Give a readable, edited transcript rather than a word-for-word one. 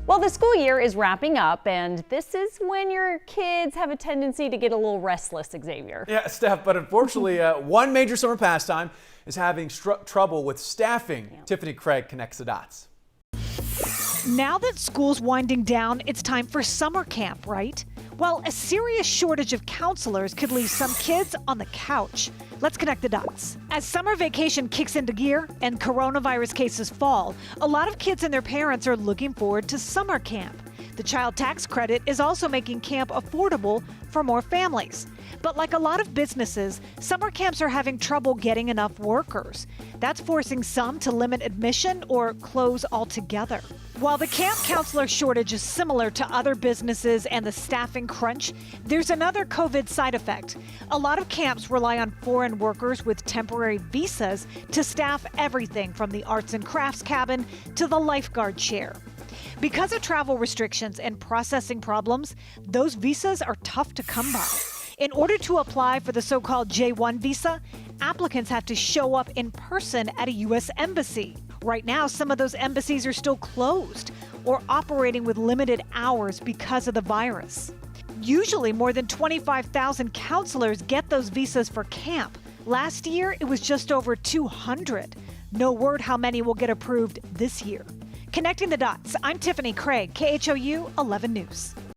Well, the school year is wrapping up, and this is when your kids have a tendency to get a little restless, Xavier. Yeah, Steph, but unfortunately, one major summer pastime is having trouble with staffing. Yeah. Tiffany Craig connects the dots. Now that school's winding down, it's time for summer camp, right? Well, a serious shortage of counselors could leave some kids on the couch. Let's connect the dots. As summer vacation kicks into gear and coronavirus cases fall, a lot of kids and their parents are looking forward to summer camp. The child tax credit is also making camp affordable for more families. But like a lot of businesses, summer camps are having trouble getting enough workers. That's forcing some to limit admission or close altogether. While the camp counselor shortage is similar to other businesses and the staffing crunch, there's another COVID side effect. A lot of camps rely on foreign workers with temporary visas to staff everything from the arts and crafts cabin to the lifeguard chair. Because of travel restrictions and processing problems, those visas are tough to come by. In order to apply for the so-called J-1 visa, applicants have to show up in person at a U.S. embassy. Right now, some of those embassies are still closed or operating with limited hours because of the virus. Usually, more than 25,000 counselors get those visas for camp. Last year, it was just over 200. No word how many will get approved this year. Connecting the dots, I'm Tiffany Craig, KHOU 11 News.